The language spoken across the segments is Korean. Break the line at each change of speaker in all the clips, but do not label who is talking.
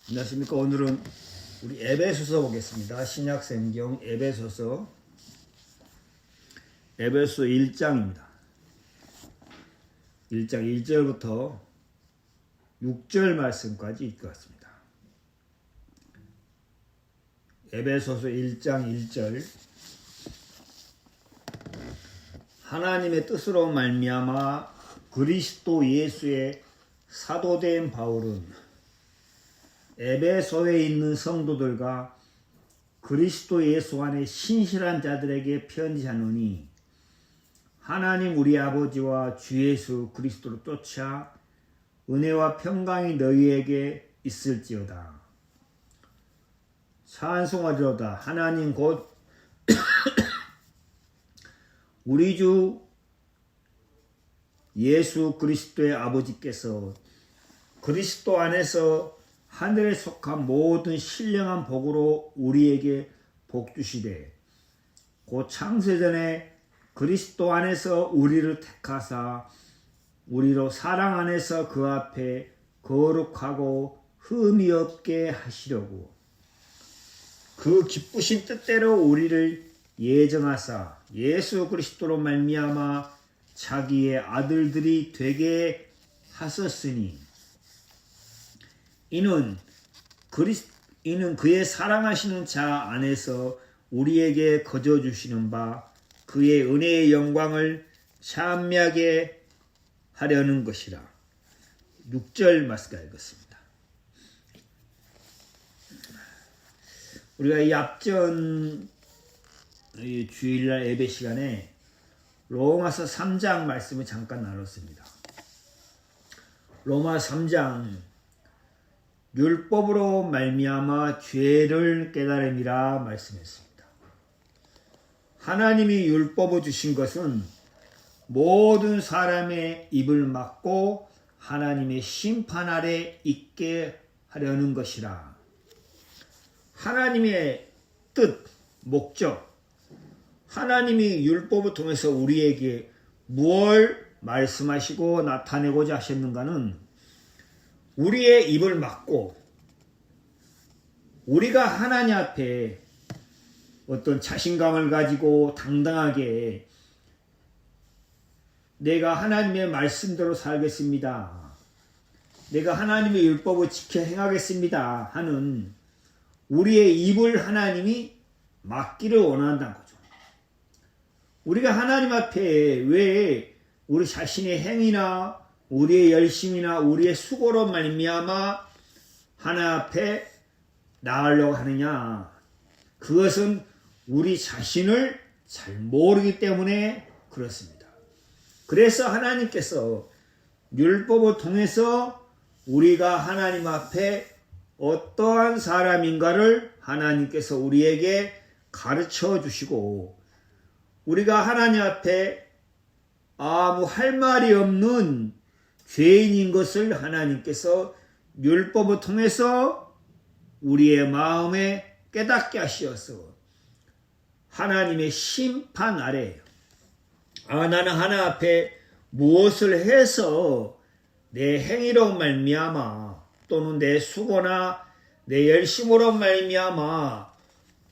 안녕하십니까. 오늘은 우리 에베소서 보겠습니다. 신약성경 에베소서 1장입니다. 1장 1절부터 6절 말씀까지 읽겠습니다. 에베소서 1장 1절. 하나님의 뜻으로 말미암아 그리스도 예수의 사도된 바울은 에베소에 있는 성도들과 그리스도 예수 안에 신실한 자들에게 편지하노니, 하나님 우리 아버지와 주 예수 그리스도로 쫓아 은혜와 평강이 너희에게 있을지어다. 찬송하리로다. 하나님 곧 우리 주 예수 그리스도의 아버지께서 그리스도 안에서 하늘에 속한 모든 신령한 복으로 우리에게 복 주시되, 곧 창세전에 그리스도 안에서 우리를 택하사 우리로 사랑 안에서 그 앞에 거룩하고 흠이 없게 하시려고 그 기쁘신 뜻대로 우리를 예정하사 예수 그리스도로 말미암아 자기의 아들들이 되게 하셨으니, 이는 그의 사랑하시는 자 안에서 우리에게 거저 주시는 바 그의 은혜의 영광을 찬미하게 하려는 것이라. 6절 말씀 읽겠습니다. 우리가 이 앞전 주일날 예배 시간에 로마서 3장 말씀을 잠깐 나눴습니다. 로마 3장 율법으로 말미암아 죄를 깨달음이라 말씀했습니다. 하나님이 율법을 주신 것은 모든 사람의 입을 막고 하나님의 심판 아래 있게 하려는 것이라. 하나님의 뜻, 목적, 하나님이 율법을 통해서 우리에게 무엇을 말씀하시고 나타내고자 하셨는가는, 우리의 입을 막고 우리가 하나님 앞에 어떤 자신감을 가지고 당당하게 내가 하나님의 말씀대로 살겠습니다, 내가 하나님의 율법을 지켜 행하겠습니다 하는 우리의 입을 하나님이 막기를 원한다는 거죠. 우리가 하나님 앞에 왜 우리 자신의 행위나 우리의 열심이나 우리의 수고로 말미암아 하나님 앞에 나아가려고 하느냐? 그것은 우리 자신을 잘 모르기 때문에 그렇습니다. 그래서 하나님께서 율법을 통해서 우리가 하나님 앞에 어떠한 사람인가를 하나님께서 우리에게 가르쳐 주시고, 우리가 하나님 앞에 아무 할 말이 없는 죄인인 것을 하나님께서 율법을 통해서 우리의 마음에 깨닫게 하시어서 하나님의 심판 아래, 나는 하나님 앞에 무엇을 해서 내 행위로 말미암아 또는 내 수고나 내 열심으로 말미암아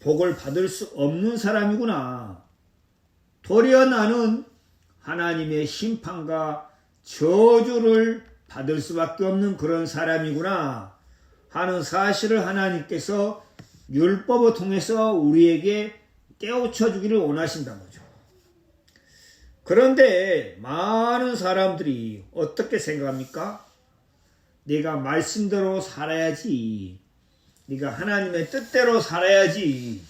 복을 받을 수 없는 사람이구나, 도리어 나는 하나님의 심판과 저주를 받을 수밖에 없는 그런 사람이구나 하는 사실을 하나님께서 율법을 통해서 우리에게 깨우쳐 주기를 원하신다는 거죠. 그런데 많은 사람들이 어떻게 생각합니까? 내가 말씀대로 살아야지, 내가 하나님의 뜻대로 살아야지,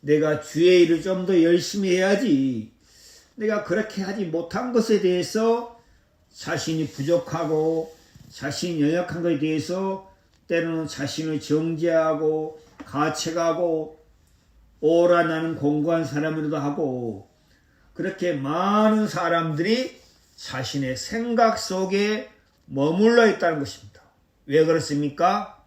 내가 주의 일을 좀 더 열심히 해야지, 내가 그렇게 하지 못한 것에 대해서 자신이 부족하고 자신이 연약한 것에 대해서 때로는 자신을 정죄하고 가책하고 오라 나는 공고한 사람이라도 하고, 그렇게 많은 사람들이 자신의 생각 속에 머물러 있다는 것입니다. 왜 그렇습니까?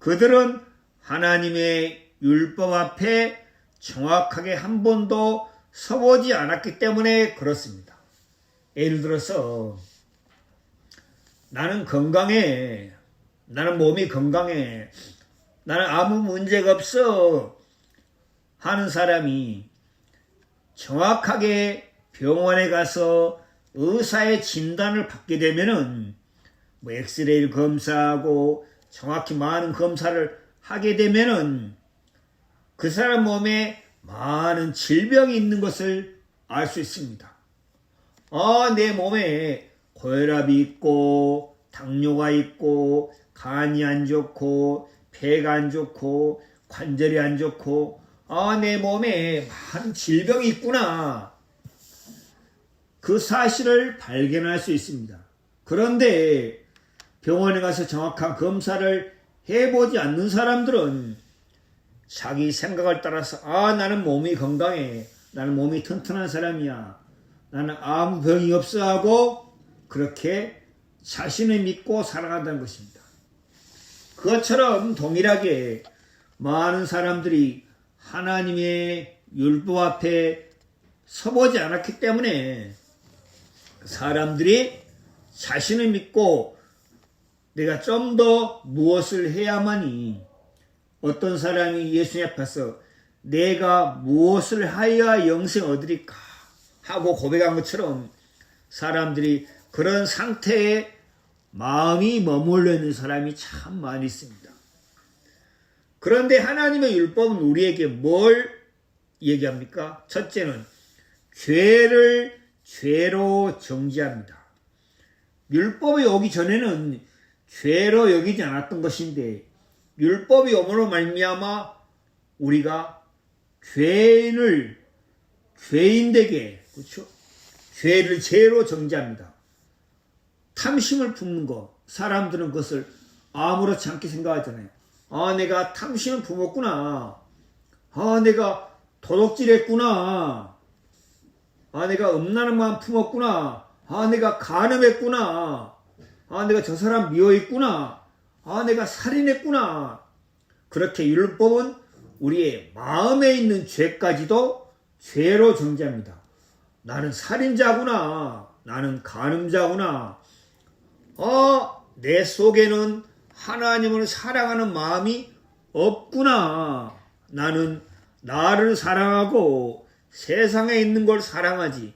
그들은 하나님의 율법 앞에 정확하게 한 번도 서보지 않았기 때문에 그렇습니다. 예를 들어서 나는 건강해. 나는 몸이 건강해. 나는 아무 문제가 없어. 하는 사람이 정확하게 병원에 가서 의사의 진단을 받게 되면은 뭐 엑스레이를 검사하고 정확히 많은 검사를 하게 되면은 그 사람 몸에 많은 질병이 있는 것을 알 수 있습니다. 내 몸에 고혈압이 있고 당뇨가 있고 간이 안 좋고 폐가 안 좋고 관절이 안 좋고 내 몸에 많은 질병이 있구나. 그 사실을 발견할 수 있습니다. 그런데 병원에 가서 정확한 검사를 해보지 않는 사람들은 자기 생각을 따라서 나는 몸이 건강해. 나는 몸이 튼튼한 사람이야. 나는 아무 병이 없어 하고 그렇게 자신을 믿고 살아간다는 것입니다. 그것처럼 동일하게 많은 사람들이 하나님의 율법 앞에 서보지 않았기 때문에 사람들이 자신을 믿고 내가 좀 더 무엇을 해야만이 어떤 사람이 예수님 앞에서 내가 무엇을 하여야 영생 얻으리까 하고 고백한 것처럼 사람들이 그런 상태에 마음이 머물러 있는 사람이 참 많이 있습니다. 그런데 하나님의 율법은 우리에게 뭘 얘기합니까? 첫째는 죄를 죄로 정죄합니다. 율법이 오기 전에는 죄로 여기지 않았던 것인데 율법이 오므로 말미암아 우리가 죄인되게 그렇죠? 죄를 죄로 정죄합니다. 탐심을 품는 것, 사람들은 그것을 아무렇지 않게 생각하잖아요. 내가 탐심을 품었구나. 내가 도둑질했구나. 내가 음란한 마음 품었구나. 내가 간음했구나. 내가 저 사람 미워했구나. 내가 살인했구나. 그렇게 율법은 우리의 마음에 있는 죄까지도 죄로 정죄합니다. 나는 살인자구나. 나는 간음자구나. 내 속에는 하나님을 사랑하는 마음이 없구나. 나는 나를 사랑하고 세상에 있는 걸 사랑하지.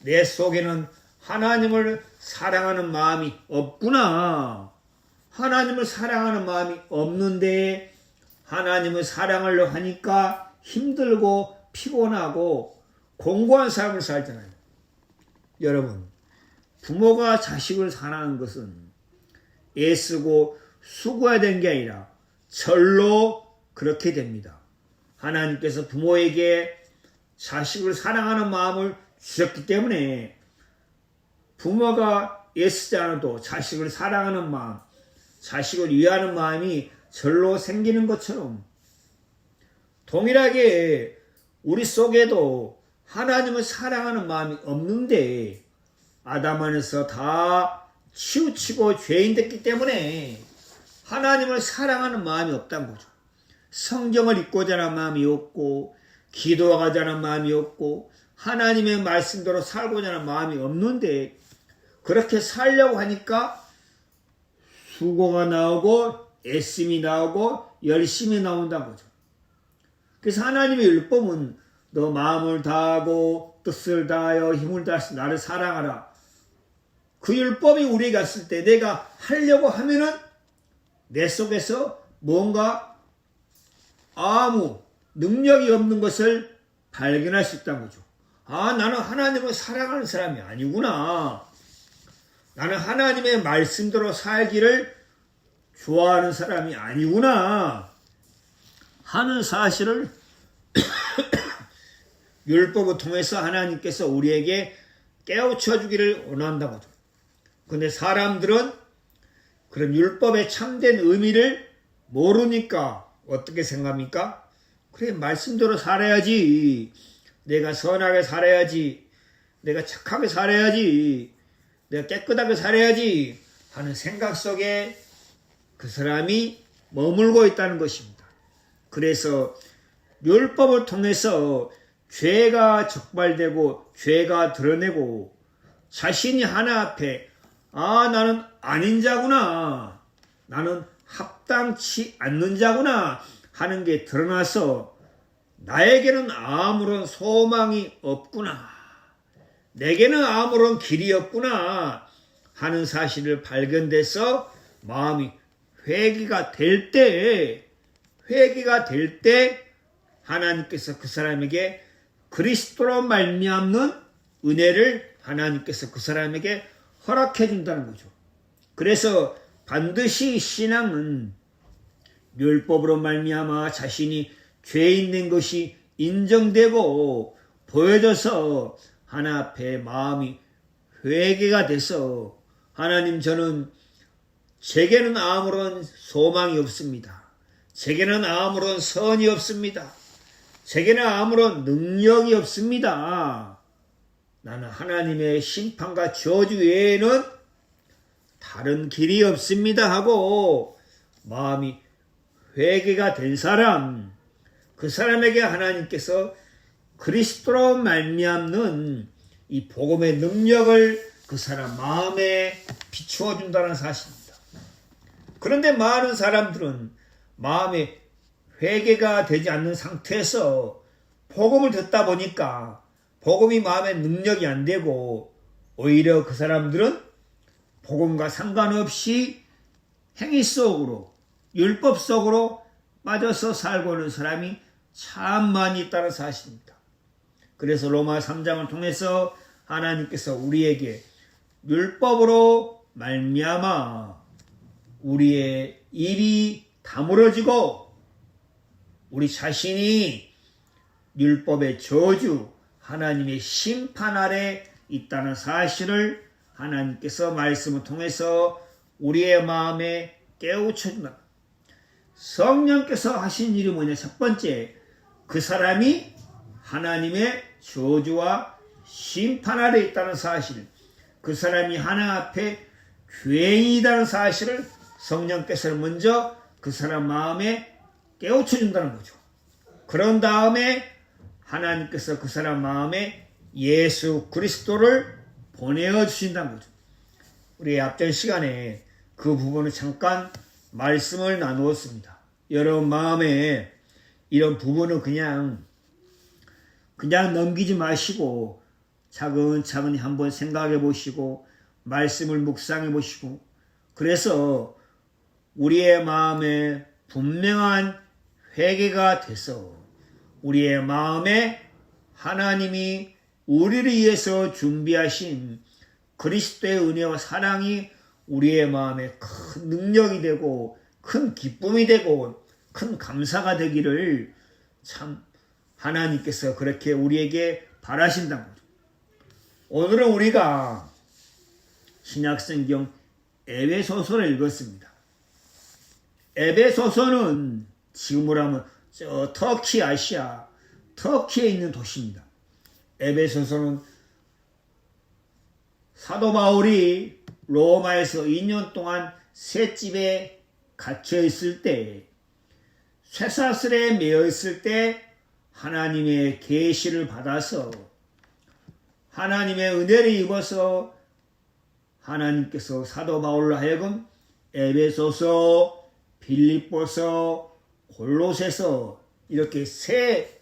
내 속에는 하나님을 사랑하는 마음이 없구나. 하나님을 사랑하는 마음이 없는데 하나님을 사랑하려 하니까 힘들고 피곤하고 공고한 삶을 살잖아요. 여러분, 부모가 자식을 사랑하는 것은 애쓰고 수고해야 되는 게 아니라 절로 그렇게 됩니다. 하나님께서 부모에게 자식을 사랑하는 마음을 주셨기 때문에 부모가 애쓰지 않아도 자식을 사랑하는 마음, 자식을 위하는 마음이 절로 생기는 것처럼 동일하게 우리 속에도 하나님을 사랑하는 마음이 없는데 아담 안에서 다 치우치고 죄인 됐기 때문에 하나님을 사랑하는 마음이 없다는 거죠. 성경을 읽고자 하는 마음이 없고 기도하고자 하는 마음이 없고 하나님의 말씀대로 살고자 하는 마음이 없는데 그렇게 살려고 하니까 수고가 나오고 애씀이 나오고 열심히 나온다는 거죠. 그래서 하나님의 율법은 너 마음을 다하고 뜻을 다하여 힘을 다해서 나를 사랑하라. 그 율법이 우리에게 왔을 때 내가 하려고 하면은 내 속에서 뭔가 아무 능력이 없는 것을 발견할 수 있다는 거죠. 나는 하나님을 사랑하는 사람이 아니구나. 나는 하나님의 말씀대로 살기를 좋아하는 사람이 아니구나 하는 사실을 율법을 통해서 하나님께서 우리에게 깨우쳐 주기를 원한다고 하죠. 그런데 사람들은 그런 율법의 참된 의미를 모르니까 어떻게 생각합니까? 그래, 말씀대로 살아야지. 내가 선하게 살아야지. 내가 착하게 살아야지. 내가 깨끗하게 살아야지 하는 생각 속에 그 사람이 머물고 있다는 것입니다. 그래서 율법을 통해서 죄가 적발되고 죄가 드러내고 자신이 하나 앞에 나는 아닌 자구나. 나는 합당치 않는 자구나 하는 게 드러나서 나에게는 아무런 소망이 없구나, 내게는 아무런 길이 없구나 하는 사실을 발견돼서 마음이 회개가 될 때 하나님께서 그 사람에게 그리스도로 말미암는 은혜를 하나님께서 그 사람에게 허락해 준다는 거죠. 그래서 반드시 신앙은 율법으로 말미암아 자신이 죄 있는 것이 인정되고 보여져서 하나님 앞에 마음이 회개가 돼서 하나님, 저는 제게는 아무런 소망이 없습니다. 제게는 아무런 선이 없습니다. 제게는 아무런 능력이 없습니다. 나는 하나님의 심판과 저주 외에는 다른 길이 없습니다 하고 마음이 회개가 된 사람, 그 사람에게 하나님께서 그리스도로 말미암는 이 복음의 능력을 그 사람 마음에 비추어 준다는 사실입니다. 그런데 많은 사람들은 마음에 회개가 되지 않는 상태에서 복음을 듣다 보니까 복음이 마음에 능력이 안 되고 오히려 그 사람들은 복음과 상관없이 행위 속으로, 율법 속으로 빠져서 살고 있는 사람이 참 많이 있다는 사실입니다. 그래서 로마 3장을 통해서 하나님께서 우리에게 율법으로 말미암아 우리의 입이 다물어지고 우리 자신이 율법의 저주, 하나님의 심판 아래 있다는 사실을 하나님께서 말씀을 통해서 우리의 마음에 깨우쳐준다. 성령께서 하신 일이 뭐냐? 첫 번째, 그 사람이 하나님의 저주와 심판 아래 있다는 사실, 그 사람이 하나님 앞에 죄인이라는 사실을 성령께서 먼저 그 사람 마음에 깨우쳐준다는 거죠. 그런 다음에 하나님께서 그 사람 마음에 예수 그리스도를 보내어 주신다는 거죠. 우리 앞전 시간에 그 부분을 잠깐 말씀을 나누었습니다. 여러분 마음에 이런 부분을 그냥 넘기지 마시고 차근차근히 한번 생각해 보시고 말씀을 묵상해 보시고, 그래서 우리의 마음에 분명한 회개가 돼서 우리의 마음에 하나님이 우리를 위해서 준비하신 그리스도의 은혜와 사랑이 우리의 마음에 큰 능력이 되고 큰 기쁨이 되고 큰 감사가 되기를 참 하나님께서 그렇게 우리에게 바라신다는 거죠. 오늘은 우리가 신약성경 에베소서를 읽었습니다. 에베소서는 지금으로 하면 저 터키 아시아 터키에 있는 도시입니다. 에베소서는 사도 바울이 로마에서 2년 동안 셋집에 갇혀 있을 때, 쇠사슬에 매여 있을 때 하나님의 계시를 받아서 하나님의 은혜를 입어서 하나님께서 사도 바울로 하여금 에베소서, 빌립보서, 골로새서 이렇게 세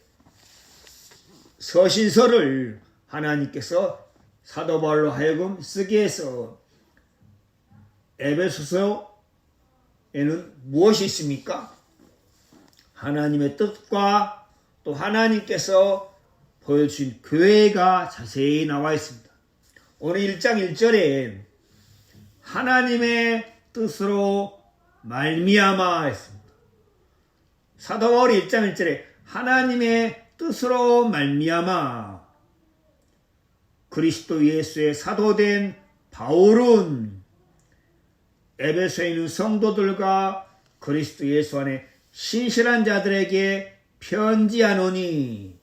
서신서를 하나님께서 사도 바울로 하여금 쓰게 해서 에베소서에는 무엇이 있습니까? 하나님의 뜻과 또 하나님께서 보여주신 교회가 자세히 나와 있습니다. 오늘 1장 1절에 하나님의 뜻으로 말미암아 했습니다. 사도 바울이 1장 1절에 하나님의 뜻으로 말미암아 그리스도 예수의 사도된 바울은 에베소에 있는 성도들과 그리스도 예수 안에 신실한 자들에게 편지하노니,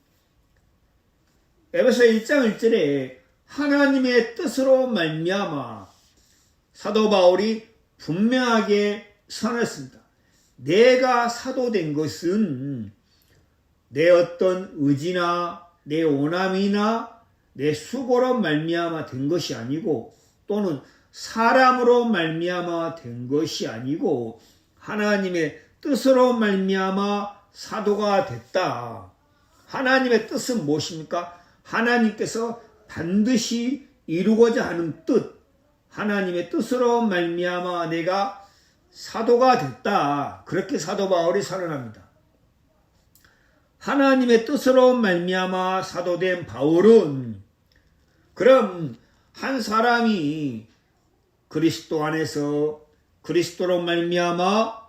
에베소 1장 1절에 하나님의 뜻으로 말미암아 사도 바울이 분명하게 선했습니다. 내가 사도된 것은 내 어떤 의지나 내 원함이나 내 수고로 말미암아 된 것이 아니고, 또는 사람으로 말미암아 된 것이 아니고 하나님의 뜻으로 말미암아 사도가 됐다. 하나님의 뜻은 무엇입니까? 하나님께서 반드시 이루고자 하는 뜻, 하나님의 뜻으로 말미암아 내가 사도가 됐다. 그렇게 사도 바울이 선언합니다. 하나님의 뜻으로 말미암아 사도된 바울은, 그럼 한 사람이 그리스도 안에서 그리스도로 말미암아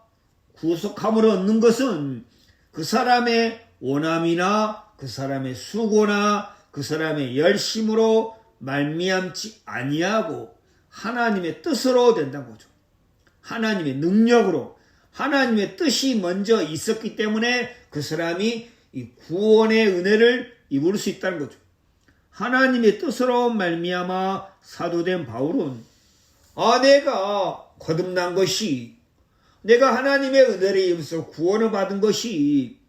구속함을 얻는 것은 그 사람의 원함이나 그 사람의 수고나 그 사람의 열심으로 말미암지 아니하고 하나님의 뜻으로 된다는 거죠. 하나님의 능력으로, 하나님의 뜻이 먼저 있었기 때문에 그 사람이 이 구원의 은혜를 입을 수 있다는 거죠. 하나님의 뜻으로 말미암아 사도된 바울은 내가 거듭난 것이, 내가 하나님의 은혜를 입어서 구원을 받은 것이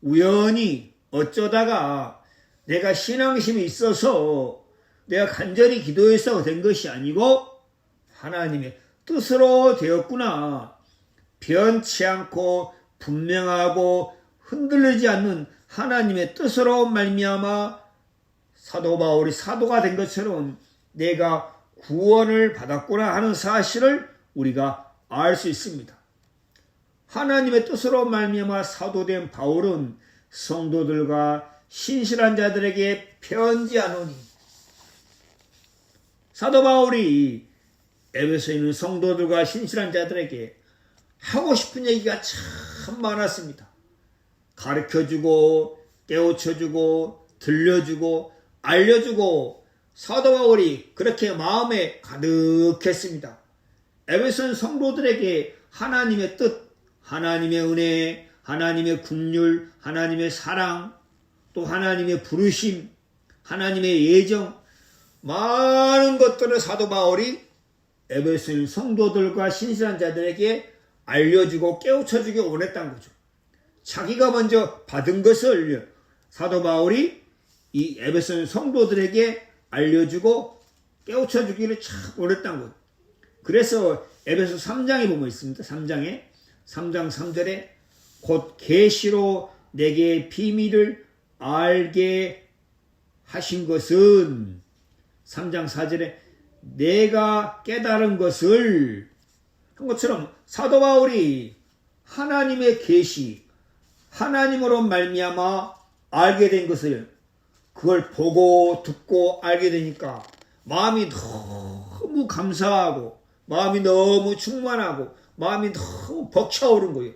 우연히 어쩌다가 내가 신앙심이 있어서 내가 간절히 기도해서 된 것이 아니고 하나님의 뜻으로 되었구나. 변치 않고 분명하고 흔들리지 않는 하나님의 뜻으로 말미암아 사도 바울이 사도가 된 것처럼 내가 구원을 받았구나 하는 사실을 우리가 알 수 있습니다. 하나님의 뜻으로 말미암아 사도된 바울은 성도들과 신실한 자들에게 편지하노니, 사도 바울이 에베소에 있는 성도들과 신실한 자들에게 하고 싶은 얘기가 참 많았습니다. 가르쳐주고 깨우쳐주고 들려주고 알려주고 사도 바울이 그렇게 마음에 가득했습니다. 에베소 성도들에게 하나님의 뜻, 하나님의 은혜, 하나님의 긍휼, 하나님의 사랑, 또 하나님의 부르심, 하나님의 예정, 많은 것들을 사도 바울이 에베소인 성도들과 신실한 자들에게 알려주고 깨우쳐주기 원했다는 거죠. 자기가 먼저 받은 것을 사도 바울이 이 에베소인 성도들에게 알려주고 깨우쳐주기를 참 원했다는 거죠. 그래서 에베소 3장에 보면 있습니다. 3장 3절에 곧 계시로 내게 비밀을 알게 하신 것은, 3장 4절에 내가 깨달은 것을 한 것처럼 사도 바울이 하나님의 계시, 하나님으로 말미암아 알게 된 것을, 그걸 보고 듣고 알게 되니까 마음이 너무 감사하고 마음이 너무 충만하고 마음이 너무 벅차오른 거예요.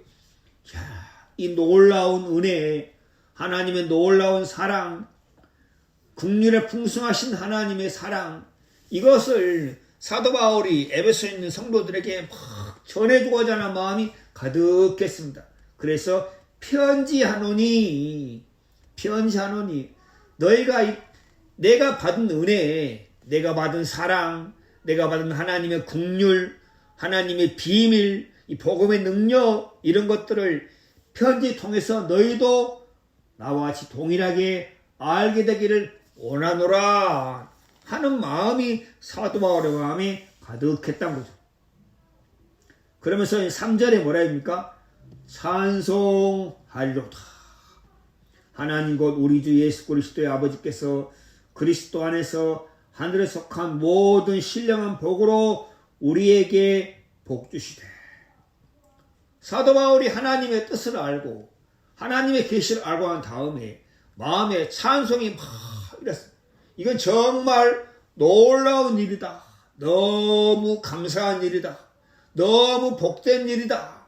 이 놀라운 은혜, 하나님의 놀라운 사랑, 긍휼에 풍성하신 하나님의 사랑, 이것을 사도 바울이 에베소에 있는 성도들에게 막 전해주고자 하는 마음이 가득했습니다. 그래서 편지하노니 너희가 내가 받은 은혜, 내가 받은 사랑, 내가 받은 하나님의 긍휼, 하나님의 비밀, 이 복음의 능력, 이런 것들을 편지 통해서 너희도 나와 같이 동일하게 알게 되기를 원하노라 하는 마음이 사도 바울의 마음이 가득했던 거죠. 그러면서 3절에 뭐라 합니까? 찬송하리로다. 하나님 곧 우리 주 예수 그리스도의 아버지께서 그리스도 안에서 하늘에 속한 모든 신령한 복으로 우리에게 복 주시되. 사도 바울이 하나님의 뜻을 알고 하나님의 계시를 알고 한 다음에 마음에 찬송이 막 이랬어요. 이건 정말 놀라운 일이다. 너무 감사한 일이다. 너무 복된 일이다.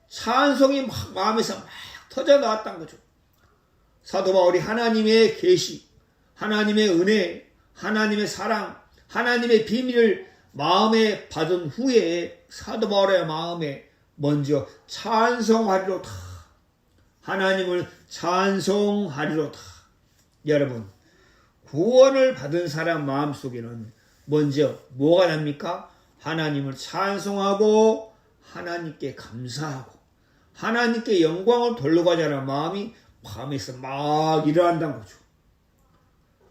찬송이 막 마음에서 막 터져 나왔다는 거죠. 사도 바울이 하나님의 계시, 하나님의 은혜, 하나님의 사랑, 하나님의 비밀을 마음에 받은 후에 사도 바울의 마음에 먼저 찬송하리로다. 하나님을 찬송하리로다. 여러분, 구원을 받은 사람 마음속에는 먼저 뭐가 납니까? 하나님을 찬송하고 하나님께 감사하고 하나님께 영광을 돌려가자는 마음이 마음에서 막 일어난다는 거죠.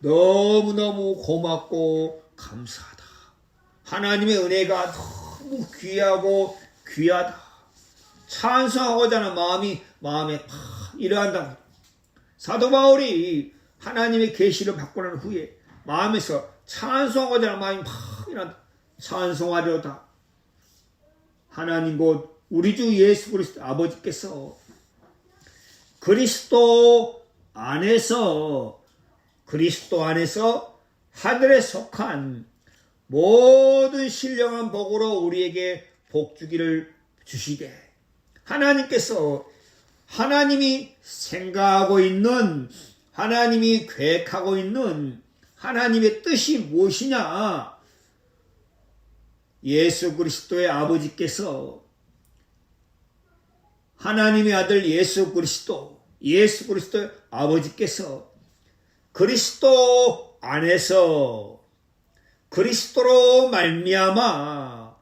너무너무 고맙고 감사하다. 하나님의 은혜가 너무 귀하고 귀하다. 찬송하고자 하는 마음에 팍 일어난다고. 사도 바울이 하나님의 계시를 받고 난 후에 마음에서 찬송하고자 하는 마음이 팍 일어난다. 찬송하려다. 하나님 곧 우리 주 예수 그리스도 아버지께서 그리스도 안에서 하늘에 속한 모든 신령한 복으로 우리에게 복 주기를 주시되, 하나님께서 하나님이 생각하고 있는, 하나님이 계획하고 있는 하나님의 뜻이 무엇이냐? 예수 그리스도의 아버지께서 하나님의 아들 예수 그리스도의 아버지께서 그리스도 안에서 그리스도로 말미암아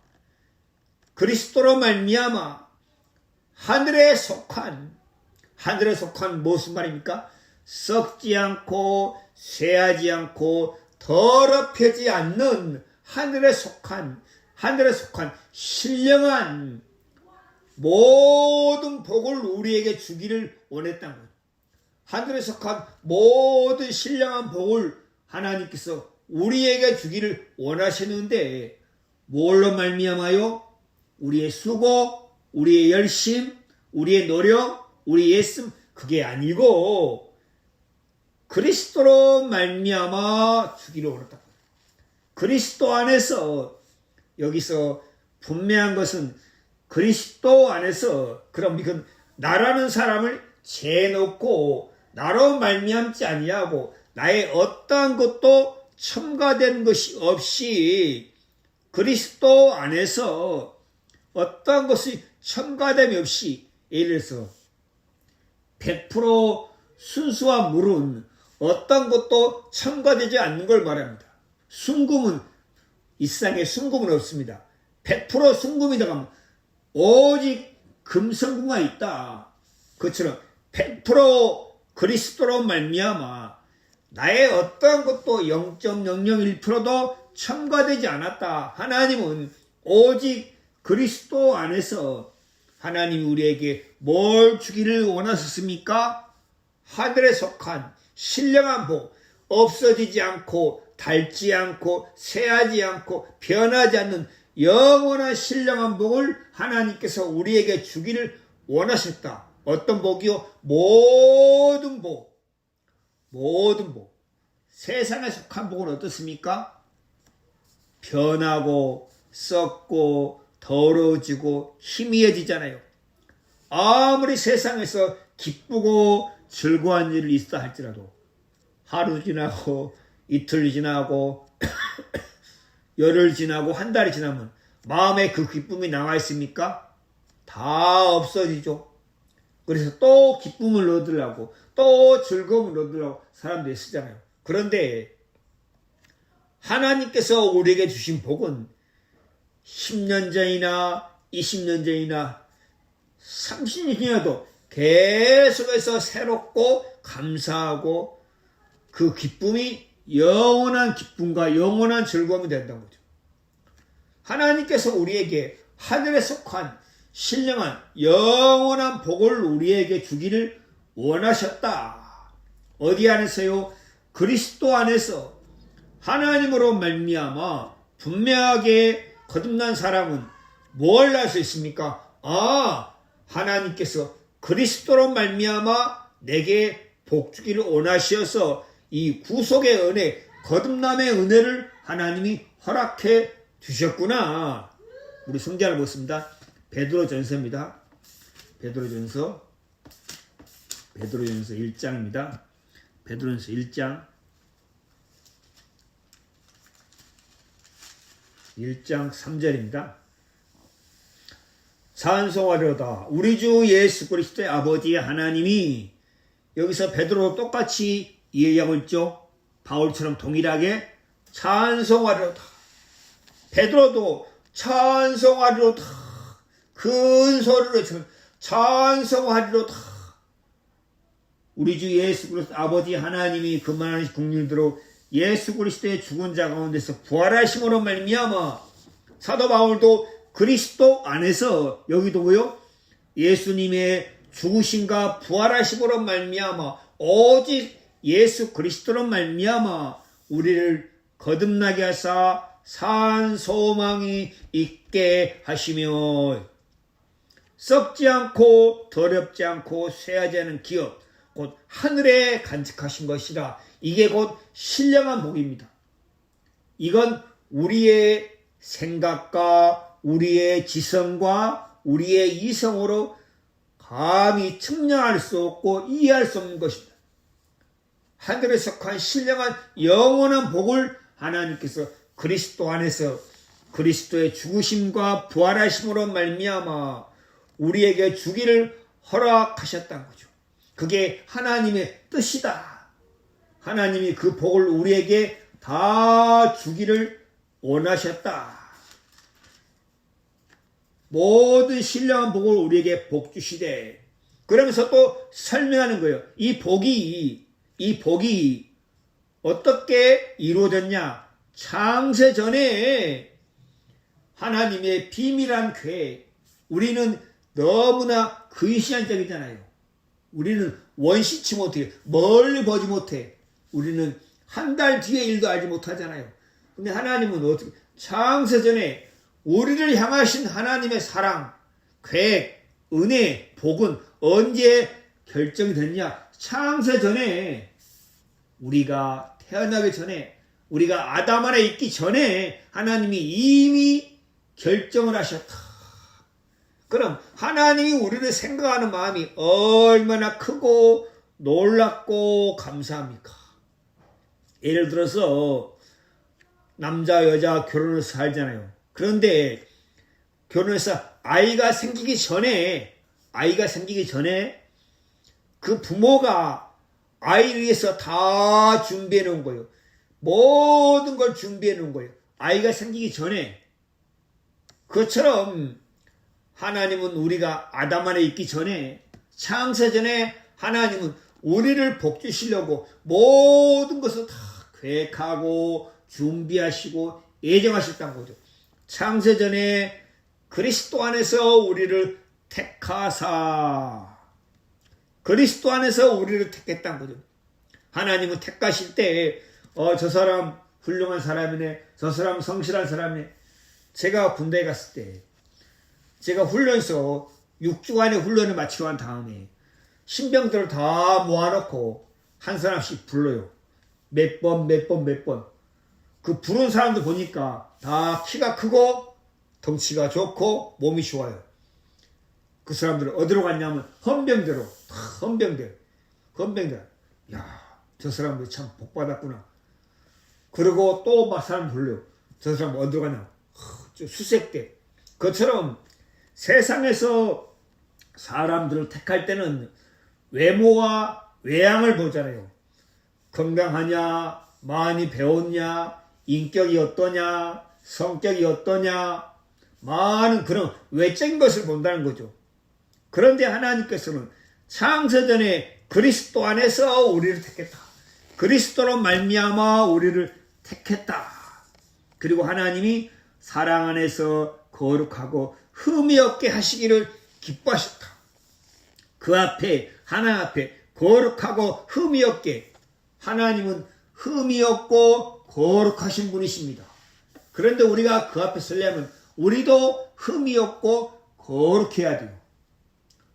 하늘에 속한 무슨 말입니까? 썩지 않고 쇠하지 않고 더럽혀지 않는 하늘에 속한 신령한 모든 복을 우리에게 주기를 원했다는 거예요. 하늘에 속한 모든 신령한 복을 하나님께서 우리에게 주기를 원하시는데, 뭘로 말미암아요? 우리의 수고, 우리의 열심, 우리의 노력, 우리의 애씀, 그게 아니고 그리스도로 말미암아 주기를 원했다. 그리스도 안에서, 여기서 분명한 것은 그리스도 안에서, 그럼 이건 나라는 사람을 재놓고 나로 말미암지 아니하고 나의 어떠한 것도 첨가된 것이 없이 그리스도 안에서 어떠한 것이 첨가됨이 없이, 예를 들어서 100% 순수한 물은 어떤 것도 첨가되지 않는 걸 말합니다. 순금은, 이 세상에 순금은 없습니다. 100% 순금이다 하면 오직 금성금만 있다. 그처럼 100% 그리스도로 말미암아 나의 어떠한 것도 0.001%도 첨가되지 않았다. 하나님은 오직 그리스도 안에서 하나님이 우리에게 뭘 주기를 원하셨습니까? 하늘에 속한 신령한 복, 없어지지 않고 닳지 않고 쇠하지 않고 변하지 않는 영원한 신령한 복을 하나님께서 우리에게 주기를 원하셨다. 어떤 복이요? 모든 복. 세상에 속한 복은 어떻습니까? 변하고 썩고 더러워지고 희미해지잖아요. 아무리 세상에서 기쁘고 즐거운 일이 있어 할지라도 하루 지나고 이틀 지나고 열흘 지나고 한 달이 지나면 마음에 그 기쁨이 남아 있습니까? 다 없어지죠. 그래서 또 기쁨을 얻으려고 또 즐거움을 얻으려고 사람들이 쓰잖아요. 그런데 하나님께서 우리에게 주신 복은 10년 전이나 20년 전이나 30년 전이라도 계속해서 새롭고 감사하고 그 기쁨이 영원한 기쁨과 영원한 즐거움이 된다는 거죠. 하나님께서 우리에게 하늘에 속한 신령한 영원한 복을 우리에게 주기를 원하셨다. 어디 안에서요? 그리스도 안에서 하나님으로 말미암아 분명하게 거듭난 사람은 뭘 할 수 있습니까? 하나님께서 그리스도로 말미암아 내게 복 주기를 원하셔서 이 구속의 은혜, 거듭남의 은혜를 하나님이 허락해 주셨구나. 우리 성경을 보겠습니다. 베드로전서입니다. 베드로전서 1장입니다. 베드로전서 1장 3절입니다. 찬송하려다 우리 주 예수 그리스도의 아버지 하나님이, 여기서 베드로 똑같이 이해하고 있죠. 바울처럼 동일하게 찬송하려다. 베드로도 찬송하리로다. 큰 소리로 찬송하리로다. 우리 주 예수 그리스도 아버지 하나님이 그만한 긍휼대로 예수 그리스도의 죽은 자 가운데서 부활하심으로 말미암아 사도 바울도 그리스도 안에서 여기도 뭐요? 예수님의 죽으심과 부활하심으로 말미암아 오직 예수 그리스도로 말미암아 우리를 거듭나게 하사 산 소망이 있게 하시며 썩지 않고 더럽지 않고 쇠하지 않은 기업 곧 하늘에 간직하신 것이라. 이게 곧 신령한 복입니다. 이건 우리의 생각과 우리의 지성과 우리의 이성으로 감히 측량할 수 없고 이해할 수 없는 것입니다. 하늘에 속한 신령한 영원한 복을 하나님께서 그리스도 안에서 그리스도의 죽으심과 부활하심으로 말미암아 우리에게 주기를 허락하셨다는 거죠. 그게 하나님의 뜻이다. 하나님이 그 복을 우리에게 다 주기를 원하셨다. 모든 신령한 복을 우리에게 복 주시되, 그러면서 또 설명하는 거예요. 이 복이 어떻게 이루어졌냐? 창세 전에 하나님의 비밀한 계획. 우리는 너무나 근시안적이잖아요. 우리는 원시치 못해. 멀리 보지 못해. 우리는 한 달 뒤의 일도 알지 못하잖아요. 근데 하나님은 어떻게, 창세 전에 우리를 향하신 하나님의 사랑, 계획, 은혜, 복은 언제 결정이 됐냐? 창세 전에, 우리가 태어나기 전에, 우리가 아담 안에 있기 전에 하나님이 이미 결정을 하셨다. 그럼 하나님이 우리를 생각하는 마음이 얼마나 크고 놀랍고 감사합니까? 예를 들어서 남자 여자 결혼해서 살잖아요. 그런데 결혼해서 아이가 생기기 전에 그 부모가 아이를 위해서 다 준비해 놓은 거예요. 모든 걸 준비해 놓은 거예요. 아이가 생기기 전에. 그것처럼 하나님은 우리가 아담 안에 있기 전에, 창세 전에 하나님은 우리를 복 주시려고 모든 것을 다 계획하고 준비하시고 예정하셨다는 거죠. 창세 전에 그리스도 안에서 우리를 택하사, 그리스도 안에서 우리를 택했다는 거죠. 하나님은 택하실 때 저 사람 훌륭한 사람이네, 저 사람 성실한 사람이네. 제가 군대에 갔을 때 제가 훈련소 6주간의 훈련을 마치고 한 다음에 신병들을 다 모아놓고 한 사람씩 불러요. 몇 번. 그 부른 사람들 보니까 다 키가 크고 덩치가 좋고 몸이 좋아요. 그 사람들은 어디로 갔냐면 헌병대로. 헌병대. 야, 저 사람들 참 복받았구나. 그리고 또 막 사람 불러요. 저 사람 어디로 가냐? 수색대. 그처럼 세상에서 사람들을 택할 때는 외모와 외양을 보잖아요. 건강하냐, 많이 배웠냐, 인격이 어떠냐, 성격이 어떠냐, 많은 그런 외적인 것을 본다는 거죠. 그런데 하나님께서는 창세전에 그리스도 안에서 우리를 택했다. 그리스도로 말미암아 우리를 택했다. 그리고 하나님이 사랑 안에서 거룩하고 흠이 없게 하시기를 기뻐하셨다. 그 앞에, 하나님 앞에 거룩하고 흠이 없게, 하나님은 흠이 없고 거룩하신 분이십니다. 그런데 우리가 그 앞에 서려면 우리도 흠이 없고 거룩해야 돼요.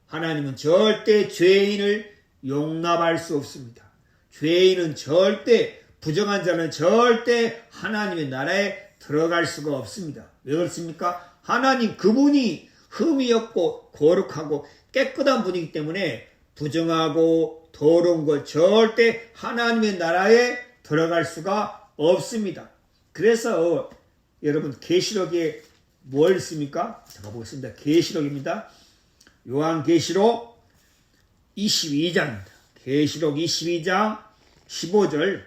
하나님은 절대 죄인을 용납할 수 없습니다. 죄인은 절대, 부정한 자는 절대 하나님의 나라에 들어갈 수가 없습니다. 왜 그렇습니까? 하나님 그분이 흠이 없고 거룩하고 깨끗한 분이기 때문에 부정하고 더러운 것 절대 하나님의 나라에 들어갈 수가 없습니다. 그래서 여러분 계시록에 뭘 있습니까? 제가 보겠습니다. 계시록입니다. 요한계시록 22장입니다. 계시록 22장 15절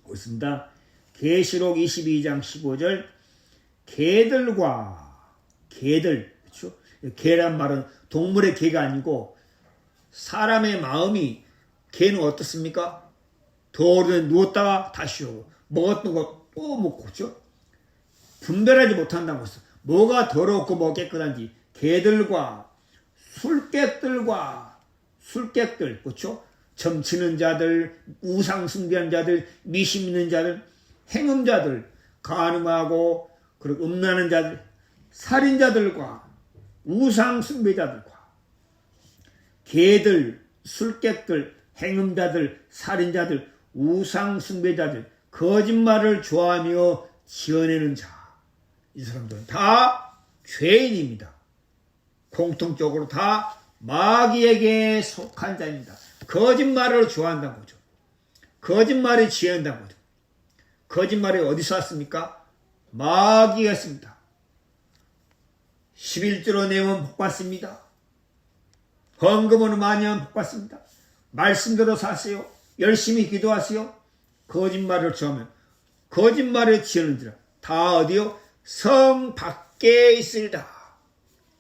보겠습니다. 계시록 22장 15절 개들, 그렇죠? 개란 말은 동물의 개가 아니고 사람의 마음이, 개는 어떻습니까? 더우면 누웠다가 다시 오고 먹었던 거 또 먹고, 그렇죠? 분별하지 못한다고 했어. 뭐가 더럽고 뭐 깨끗한지. 개들과 술객들, 그렇죠? 점치는 자들, 우상 숭배하는 자들, 미심 있는 자들, 행음자들, 간음하고 그리고 음란한 자들, 살인자들과 우상 숭배자들과 개들, 술객들, 행음자들, 살인자들, 우상 숭배자들, 거짓말을 좋아하며 지어내는 자. 이 사람들은 다 죄인입니다. 공통적으로 다 마귀에게 속한 자입니다. 거짓말을 좋아한다는 거죠. 거짓말을 지어낸다는 거죠. 거짓말이 어디서 왔습니까? 마귀가 했습니다. 11조로 내면 복받습니다. 헌금으로 많이 하면 복받습니다. 말씀대로 사세요. 열심히 기도하세요. 거짓말을 좋아하면 거짓말을 지어낸지라 다 어디요? 성 밖에 있으리다.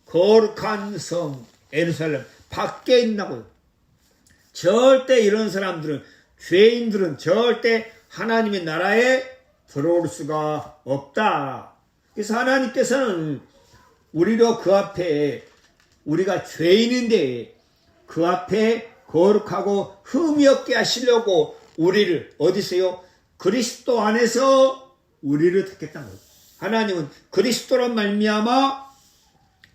거룩한 성 예루살렘 밖에 있나고요. 절대 이런 사람들은, 죄인들은 절대 하나님의 나라에 들어올 수가 없다. 그래서 하나님께서는 우리로 그 앞에, 우리가 죄인인데 그 앞에 거룩하고 흠이 없게 하시려고 우리를 어디서요? 그리스도 안에서 우리를 택했다는 거예요. 하나님은 그리스도로 말미암아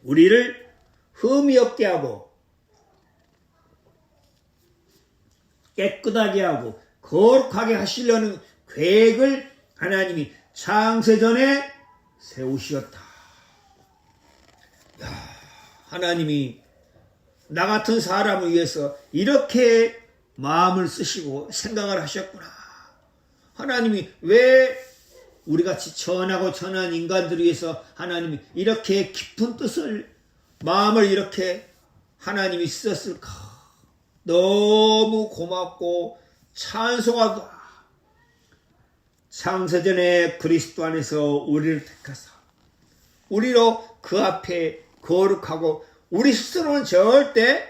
우리를 흠이 없게 하고 깨끗하게 하고 거룩하게 하시려는 계획을 하나님이 창세전에 세우시었다. 하나님이 나 같은 사람을 위해서 이렇게 마음을 쓰시고 생각을 하셨구나. 하나님이 왜 우리같이 천하고 천한 인간들을 위해서 하나님이 이렇게 깊은 뜻을, 마음을 이렇게 하나님이 쓰셨을까? 너무 고맙고 찬송하다. 창세전에 그리스도 안에서 우리를 택하사 우리로 그 앞에 거룩하고, 우리 스스로는 절대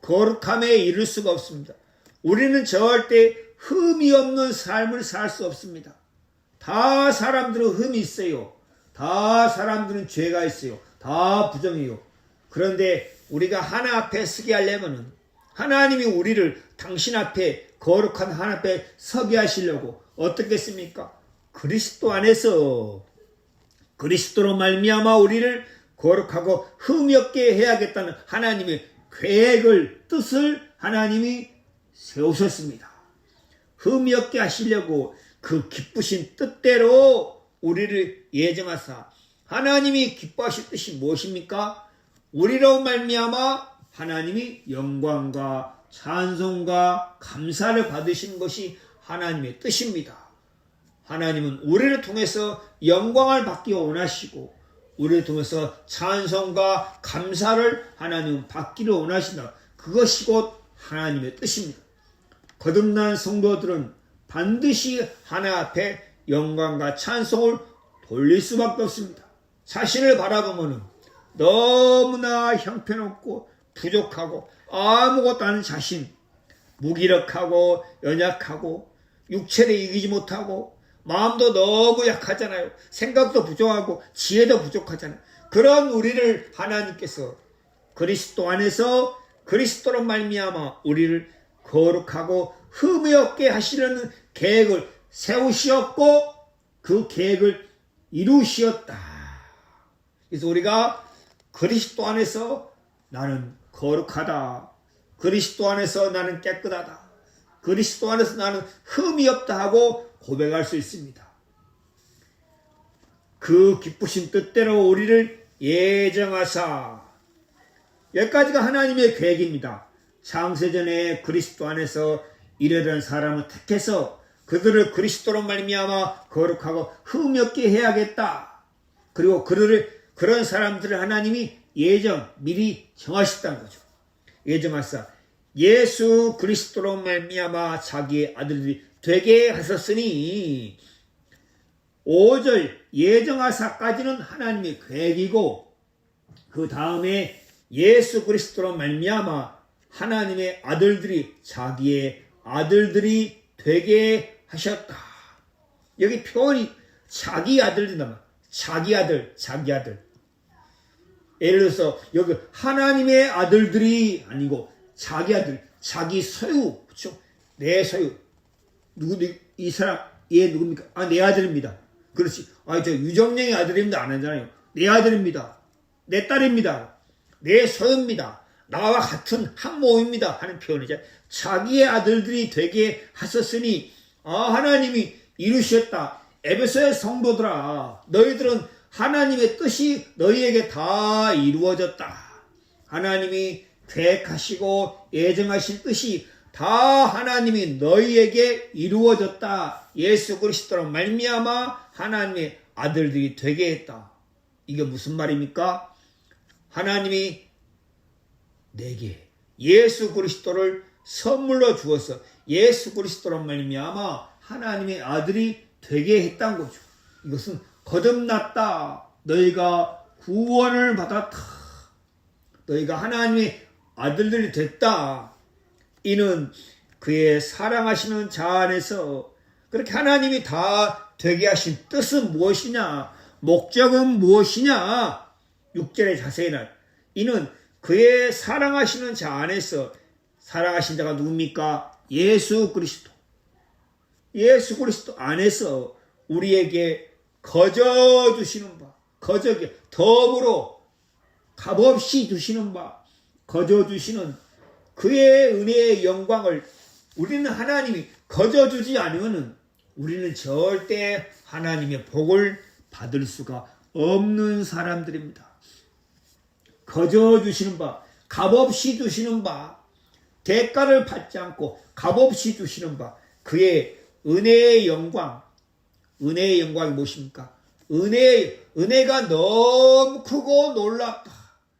거룩함에 이를 수가 없습니다. 우리는 절대 흠이 없는 삶을 살 수 없습니다. 다 사람들은 흠이 있어요. 다 사람들은 죄가 있어요. 다 부정해요. 그런데 우리가 하나 앞에 서게 하려면은 하나님이 우리를 당신 앞에, 거룩한 하나님 앞에 서게 하시려고 어떻게 했습니까? 그리스도 안에서, 그리스도로 말미암아 우리를 거룩하고 흠이 없게 해야겠다는 하나님의 계획을, 뜻을 하나님이 세우셨습니다. 흠이 없게 하시려고 그 기쁘신 뜻대로 우리를 예정하사, 하나님이 기뻐하실 뜻이 무엇입니까? 우리로 말미암아 하나님이 영광과 찬송과 감사를 받으신 것이 하나님의 뜻입니다. 하나님은 우리를 통해서 영광을 받기 원하시고 우리를 통해서 찬송과 감사를 하나님은 받기를 원하신다. 그것이 곧 하나님의 뜻입니다. 거듭난 성도들은 반드시 하나 앞에 영광과 찬송을 돌릴 수밖에 없습니다. 자신을 바라보면 너무나 형편없고 부족하고 아무것도 아닌 자신, 무기력하고 연약하고 육체를 이기지 못하고 마음도 너무 약하잖아요. 생각도 부족하고 지혜도 부족하잖아요. 그런 우리를 하나님께서 그리스도 안에서 그리스도로 말미암아 우리를 거룩하고 흠이 없게 하시려는 계획을 세우시었고 그 계획을 이루시었다. 그래서 우리가 그리스도 안에서 나는 거룩하다. 그리스도 안에서 나는 깨끗하다. 그리스도 안에서 나는 흠이 없다 하고 고백할 수 있습니다. 그 기쁘신 뜻대로 우리를 예정하사, 여기까지가 하나님의 계획입니다. 창세전에 그리스도 안에서 이르던 사람을 택해서 그들을 그리스도로 말미암아 거룩하고 흠이 없게 해야겠다. 그리고 그런 사람들을 하나님이 미리 정하셨다는 거죠. 예정하사 예수 그리스도로 말미암아 자기의 아들들이 되게 하셨으니, 5절 예정하사까지는 하나님의 계획이고 그 다음에 예수 그리스도로 말미암아 하나님의 아들들이 자기의 아들들이 되게 하셨다. 여기 표현이 자기 아들들이다. 자기 아들, 자기 아들. 예를 들어서 여기 하나님의 아들들이 아니고 자기 아들, 자기 소유, 그렇죠? 내 소유. 이 사람, 얘 누굽니까? 아, 내 아들입니다. 그렇지. 아, 저 유정령의 아들입니다. 안 하잖아요. 내 아들입니다. 내 딸입니다. 내 소유입니다. 나와 같은 한 몸입니다. 하는 표현이죠. 자기의 아들들이 되게 하셨으니, 아, 하나님이 이루셨다. 에베소의 성도들아, 너희들은 하나님의 뜻이 너희에게 다 이루어졌다. 하나님이 계획하시고 예정하신 뜻이 다 하나님이 너희에게 이루어졌다. 예수 그리스도로 말미암아 하나님의 아들들이 되게 했다. 이게 무슨 말입니까? 하나님이 내게 예수 그리스도를 선물로 주어서 예수 그리스도로 말미암아 하나님의 아들이 되게 했다는 거죠. 이것은 거듭났다. 너희가 구원을 받았다. 너희가 하나님의 아들들이 됐다. 이는 그의 사랑하시는 자 안에서 그렇게 하나님이 다 되게 하신 뜻은 무엇이냐? 목적은 무엇이냐? 6절의 자세히는 이는 그의 사랑하시는 자 안에서 사랑하신 자가 누굽니까? 예수 그리스도. 예수 그리스도 안에서 우리에게 거저 주시는 바, 거저게 더불어 값없이 주시는 바, 거저 주시는 그의 은혜의 영광을 우리는 하나님이 거저 주지 않으면 우리는 절대 하나님의 복을 받을 수가 없는 사람들입니다. 거저 주시는 바, 값없이 주시는 바, 대가를 받지 않고 값없이 주시는 바, 그의 은혜의 영광. 은혜의 영광이 무엇입니까? 은혜가 너무 크고 놀랍다.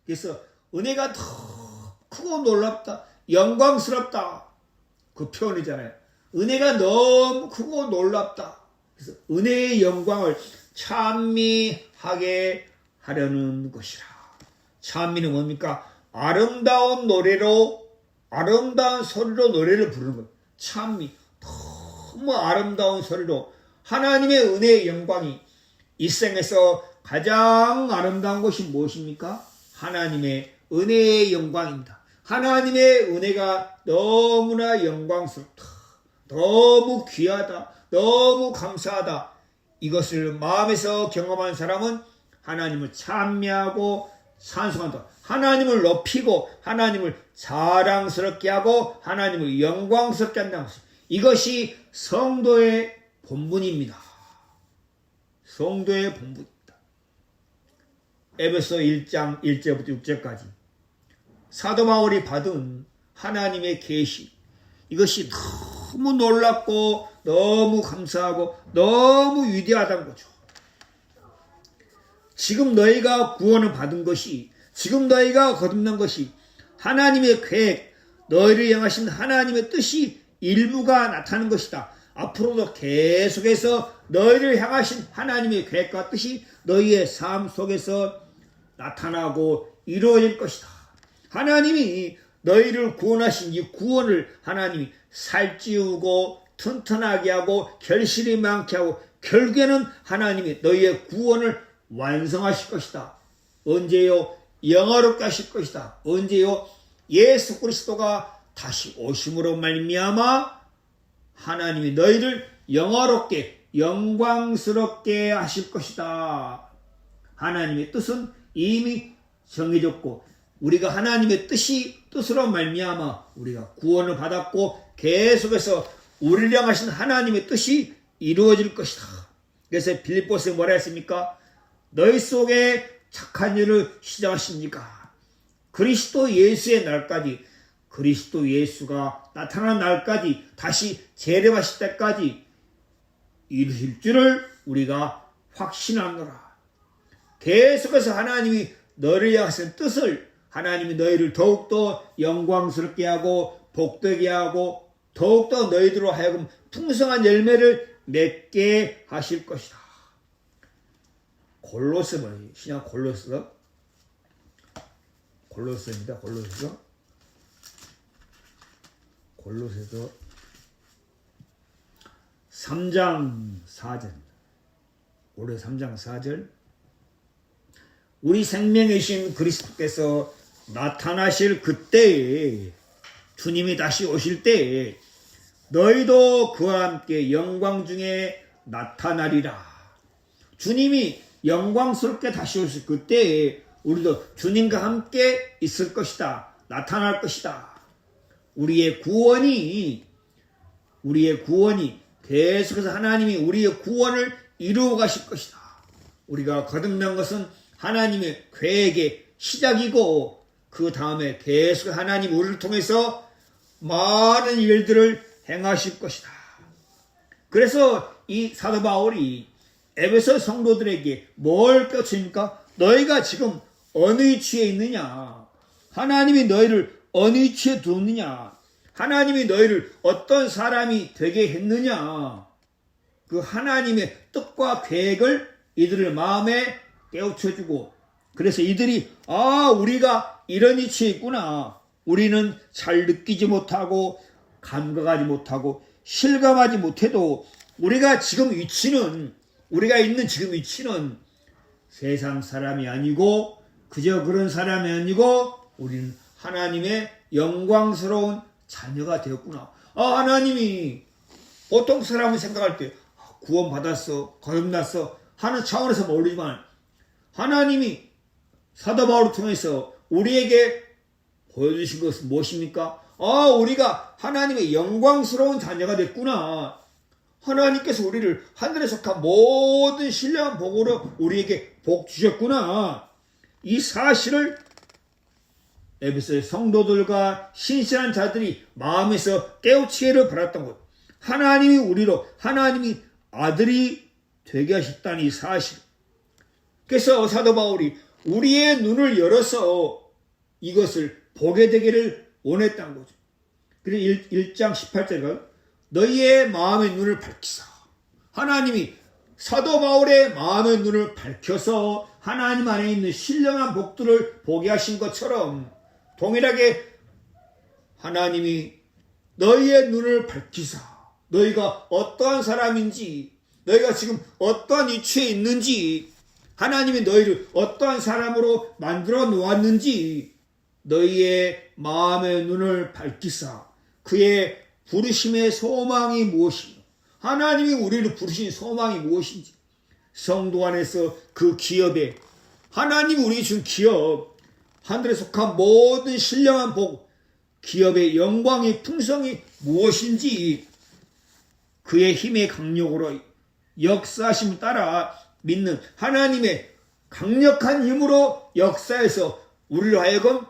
그래서 은혜가 더 크고 놀랍다. 영광스럽다. 그 표현이잖아요. 은혜가 너무 크고 놀랍다. 그래서 은혜의 영광을 찬미하게 하려는 것이라. 찬미는 뭡니까? 아름다운 노래로, 아름다운 소리로 노래를 부르는 거예요. 찬미. 너무 아름다운 소리로 하나님의 은혜의 영광이 이 생에서 가장 아름다운 것이 무엇입니까? 하나님의 은혜의 영광입니다. 하나님의 은혜가 너무나 영광스럽다. 너무 귀하다. 너무 감사하다. 이것을 마음에서 경험한 사람은 하나님을 찬미하고 찬송한다. 하나님을 높이고 하나님을 자랑스럽게 하고 하나님을 영광스럽게 한다는 것입니다. 이것이 성도의 본분입니다. 성도의 본분입니다. 에베소 1장 1절부터 6절까지 사도 바울이 받은 하나님의 계시, 이것이 너무 놀랍고 너무 감사하고 너무 위대하다는 거죠. 지금 너희가 구원을 받은 것이, 지금 너희가 거듭난 것이 하나님의 계획, 너희를 향하신 하나님의 뜻이 일부가 나타나는 것이다. 앞으로도 계속해서 너희를 향하신 하나님의 계획과 뜻이 너희의 삶 속에서 나타나고 이루어질 것이다. 하나님이 너희를 구원하신 이 구원을 하나님이 살찌우고 튼튼하게 하고 결실이 많게 하고 결국에는 하나님이 너희의 구원을 완성하실 것이다. 언제요? 영화롭게 하실 것이다. 언제요? 예수 그리스도가 다시 오심으로 말미암아 하나님이 너희를 영화롭게 영광스럽게 하실 것이다. 하나님의 뜻은 이미 정해졌고 우리가 하나님의 뜻으로 말미암아 우리가 구원을 받았고 계속해서 우리를 향하신 하나님의 뜻이 이루어질 것이다. 그래서 빌립보서에 뭐라 했습니까? 너희 속에 착한 일을 시작하십니까? 그리스도 예수의 날까지, 그리스도 예수가 나타난 날까지, 다시 재림하실 때까지 이루실 줄을 우리가 확신하노라. 계속해서 하나님이 너를 향하신 뜻을, 하나님이 너희를 더욱더 영광스럽게 하고 복되게 하고 더욱더 너희들로 하여금 풍성한 열매를 맺게 하실 것이다. 골로새 뭐예요? 신약 골로새입니다. 골로새서 3장 4절. 올해 3장 4절. 우리 생명이신 그리스도께서 나타나실 그때에, 주님이 다시 오실 때에 너희도 그와 함께 영광 중에 나타나리라. 주님이 영광스럽게 다시 오실 그때에 우리도 주님과 함께 있을 것이다. 나타날 것이다. 우리의 구원이 계속해서 하나님이 우리의 구원을 이루어 가실 것이다. 우리가 거듭난 것은 하나님의 계획의 시작이고, 그 다음에 계속 하나님 우리를 통해서 많은 일들을 행하실 것이다. 그래서 이 사도 바울이 에베소 성도들에게 뭘 껴칩니까? 너희가 지금 어느 위치에 있느냐? 하나님이 너희를 어느 위치에 두느냐? 하나님이 너희를 어떤 사람이 되게 했느냐? 그 하나님의 뜻과 계획을 이들의 마음에 깨우쳐주고, 그래서 이들이 우리가 이런 위치에 있구나. 우리는 잘 느끼지 못하고 감각하지 못하고 실감하지 못해도 우리가 있는 지금 위치는 세상 사람이 아니고 그저 그런 사람이 아니고 우리는 하나님의 영광스러운 자녀가 되었구나. 하나님이 보통 사람은 생각할 때 구원받았어, 거듭났어 하는 차원에서 모르지만, 하나님이 사도 바울을 통해서 우리에게 보여주신 것은 무엇입니까? 우리가 하나님의 영광스러운 자녀가 됐구나. 하나님께서 우리를 하늘에 속한 모든 신령한 복으로 우리에게 복 주셨구나. 이 사실을 에베소의 성도들과 신실한 자들이 마음에서 깨우치기를 바랐던 것. 하나님이 아들이 되게 하셨다는 이 사실. 그래서 사도 바울이 우리의 눈을 열어서 이것을 보게 되기를 원했다는 거죠. 그리고 1장 18절에 너희의 마음의 눈을 밝히사. 하나님이 사도 바울의 마음의 눈을 밝혀서 하나님 안에 있는 신령한 복들을 보게 하신 것처럼, 동일하게 하나님이 너희의 눈을 밝히사, 너희가 어떠한 사람인지, 너희가 지금 어떠한 위치에 있는지, 하나님이 너희를 어떠한 사람으로 만들어 놓았는지 너희의 마음의 눈을 밝히사 그의 부르심의 소망이 무엇이며, 하나님이 우리를 부르신 소망이 무엇인지, 성도 안에서 그 기업에 하나님이 우리에게 준 기업, 하늘에 속한 모든 신령한 복, 기업의 영광의 풍성이 무엇인지, 그의 힘의 강력으로 역사하심을 따라 믿는 하나님의 강력한 힘으로 역사해서 우리를 하여금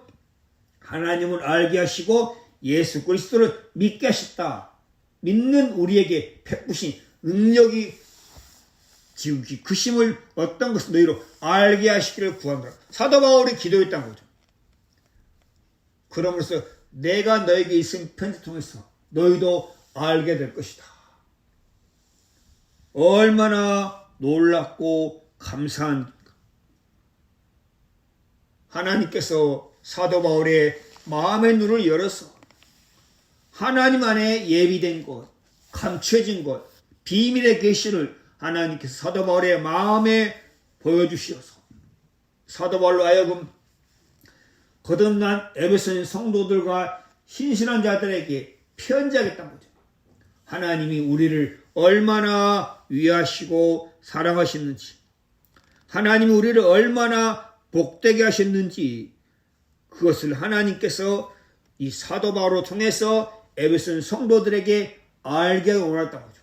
하나님을 알게 하시고 예수 그리스도를 믿게 하셨다. 믿는 우리에게 베푸신 능력이 지극히 그 힘을 어떤 것을 너희로 알게 하시기를 구한다. 사도 바울이 기도했다는 거죠. 그러므로서 내가 너에게 있은 편지 통해서 너희도 알게 될 것이다. 얼마나 놀랍고 감사한, 하나님께서 사도 바울의 마음의 눈을 열어서 하나님 안에 예비된 것, 감춰진 것, 비밀의 계시를 하나님께서 사도 바울의 마음에 보여주시어서 사도 바울로 하여금 거듭난 에베소인 성도들과 신실한 자들에게 편지하겠다는 거죠. 하나님이 우리를 얼마나 위하시고 사랑하셨는지, 하나님이 우리를 얼마나 복되게 하셨는지, 그것을 하나님께서 이 사도 바울을 통해서 에베소인 성도들에게 알게 원했다는 거죠.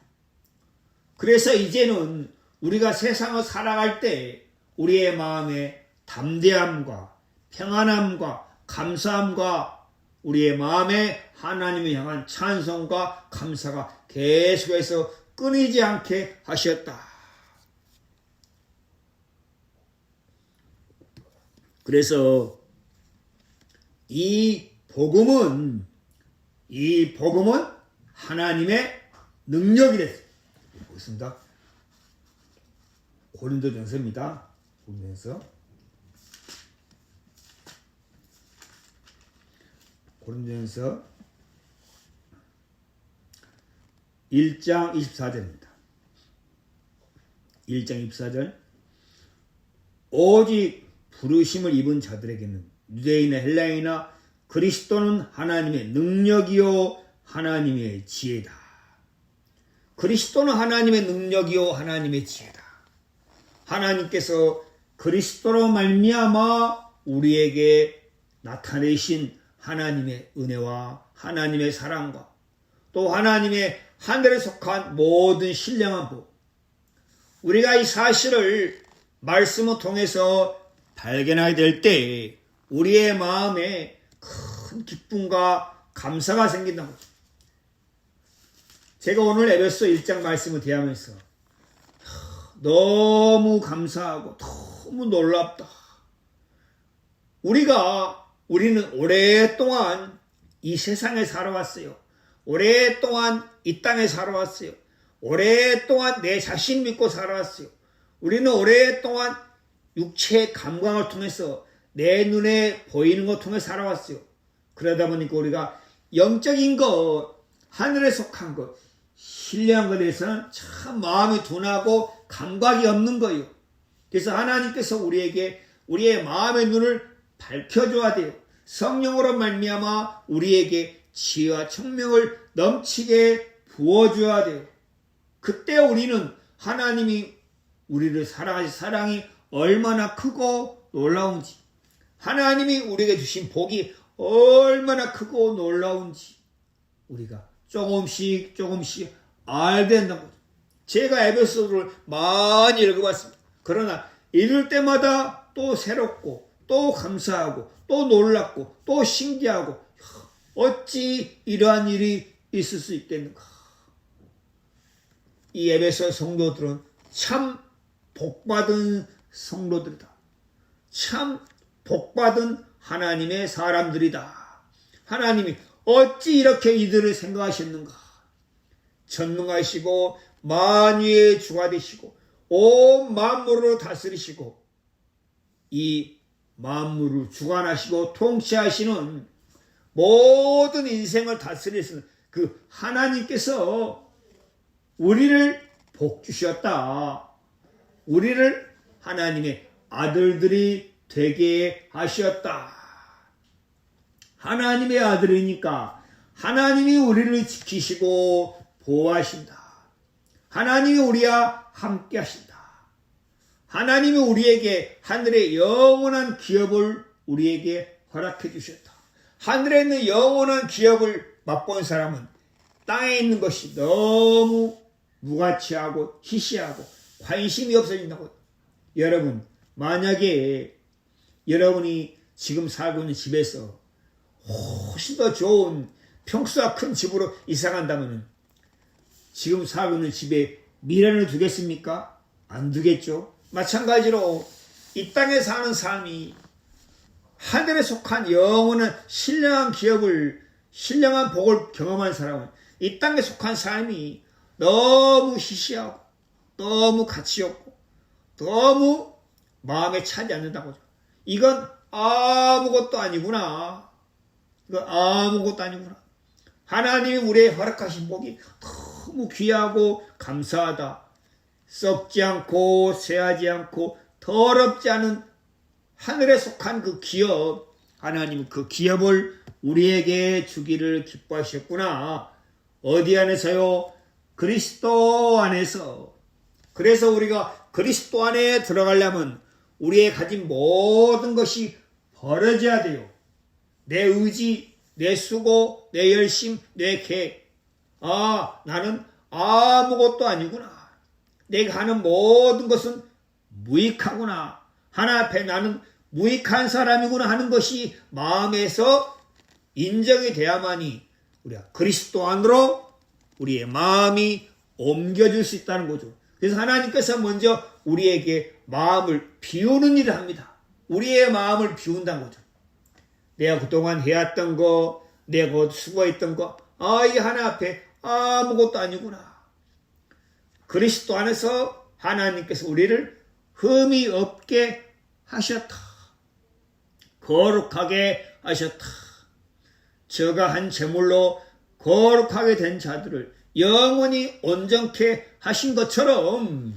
그래서 이제는 우리가 세상을 살아갈 때 우리의 마음에 담대함과 평안함과 감사함과 우리의 마음에 하나님을 향한 찬송과 감사가 계속해서 끊이지 않게 하셨다. 그래서 이 복음은 하나님의 능력이 됐습니다. 보겠습니다. 고린도전서입니다. 고린도전서 1장 24절입니다. 1장 24절 오직 부르심을 입은 자들에게는 유대인이나 헬라인이나 그리스도는 하나님의 능력이요 하나님의 지혜다. 그리스도는 하나님의 능력이요 하나님의 지혜다. 하나님께서 그리스도로 말미암아 우리에게 나타내신 하나님의 은혜와 하나님의 사랑과 또 하나님의 하늘에 속한 모든 신령한 복, 우리가 이 사실을 말씀을 통해서 발견하게 될 때 우리의 마음에 큰 기쁨과 감사가 생긴다고. 제가 오늘 에베소 1장 말씀을 대하면서 너무 감사하고 너무 놀랍다. 우리는 오랫동안 이 세상에 살아왔어요. 오랫동안 이 땅에 살아왔어요. 오랫동안 내 자신 믿고 살아왔어요. 우리는 오랫동안 육체의 감각을 통해서 내 눈에 보이는 것 통해 살아왔어요. 그러다 보니까 우리가 영적인 것, 하늘에 속한 것, 신령한 것에 대해서는 참 마음이 둔하고 감각이 없는 거예요. 그래서 하나님께서 우리에게 우리의 마음의 눈을 밝혀줘야 돼요. 성령으로 말미암아 우리에게 지혜와 총명을 넘치게 부어줘야 돼요. 그때 우리는 하나님이 우리를 사랑하신 사랑이 얼마나 크고 놀라운지, 하나님이 우리에게 주신 복이 얼마나 크고 놀라운지 우리가 조금씩 알게 된다는 거죠. 제가 에베소서를 많이 읽어봤습니다. 그러나 읽을 때마다 또 새롭고 또 감사하고 또 놀랍고 또 신기하고, 어찌 이러한 일이 있을 수 있겠는가. 이 에베소 성도들은 참 복받은 성도들이다. 참 복받은 하나님의 사람들이다. 하나님이 어찌 이렇게 이들을 생각하셨는가. 전능하시고 만유의 주가 되시고 온 만물을 다스리시고 이 만물을 주관하시고 통치하시는 모든 인생을 다스리시는 그 하나님께서 우리를 복 주셨다. 우리를 하나님의 아들들이 되게 하셨다. 하나님의 아들이니까 하나님이 우리를 지키시고 보호하신다. 하나님이 우리와 함께 하신다. 하나님이 우리에게 하늘의 영원한 기업을 우리에게 허락해 주셨다. 하늘에 있는 영원한 기업을 맛본 사람은 땅에 있는 것이 너무 무가치하고 희시하고 관심이 없어진다고. 여러분, 만약에 여러분이 지금 살고 있는 집에서 훨씬 더 좋은 평수가 큰 집으로 이사 간다면 지금 살고 있는 집에 미련을 두겠습니까? 안 두겠죠. 마찬가지로 이 땅에 사는 삶이 하늘에 속한 영원한 신령한 기업을, 신령한 복을 경험한 사람은 이 땅에 속한 삶이 너무 희시하고 너무 가치 없고 너무 마음에 차지 않는다고. 이건 아무것도 아니구나. 이건 아무것도 아니구나. 하나님이 우리의 허락하신 복이 너무 귀하고 감사하다. 썩지 않고 쇠하지 않고 더럽지 않은 하늘에 속한 그 기업, 하나님은 그 기업을 우리에게 주기를 기뻐하셨구나. 어디 안에서요? 그리스도 안에서. 그래서 우리가 그리스도 안에 들어가려면 우리의 가진 모든 것이 버려져야 돼요. 내 의지, 내 수고, 내 열심, 내 계획. 나는 아무것도 아니구나. 내가 하는 모든 것은 무익하구나. 하나 앞에 나는 무익한 사람이구나 하는 것이 마음에서 인정이 돼야만이 우리가 그리스도 안으로 우리의 마음이 옮겨질 수 있다는 거죠. 그래서 하나님께서 먼저 우리에게 마음을 비우는 일을 합니다. 우리의 마음을 비운다는 거죠. 내가 그동안 해왔던 거, 내가 수고했던 거, 이 하나 앞에 아무것도 아니구나. 그리스도 안에서 하나님께서 우리를 흠이 없게 하셨다. 거룩하게 하셨다. 저가 한 제물로 거룩하게 된 자들을 영원히 온전케 하신 것처럼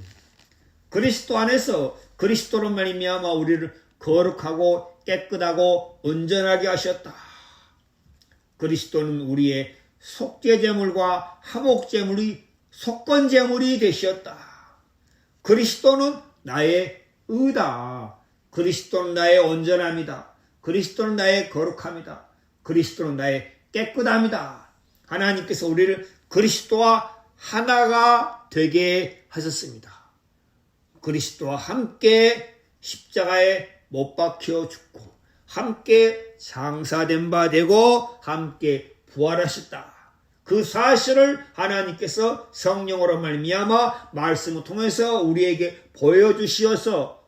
그리스도 안에서 그리스도로 말미암아 우리를 거룩하고 깨끗하고 온전하게 하셨다. 그리스도는 우리의 속죄제물과 화목제물이 속건제물이 되셨다. 그리스도는 나의 의다. 그리스도는 나의 온전함이다. 그리스도는 나의 거룩함이다. 그리스도는 나의 깨끗함이다. 하나님께서 우리를 그리스도와 하나가 되게 하셨습니다. 그리스도와 함께 십자가에 못 박혀 죽고 함께 장사된 바 되고 함께 부활하셨다. 그 사실을 하나님께서 성령으로 말미암아 말씀을 통해서 우리에게 보여주시어서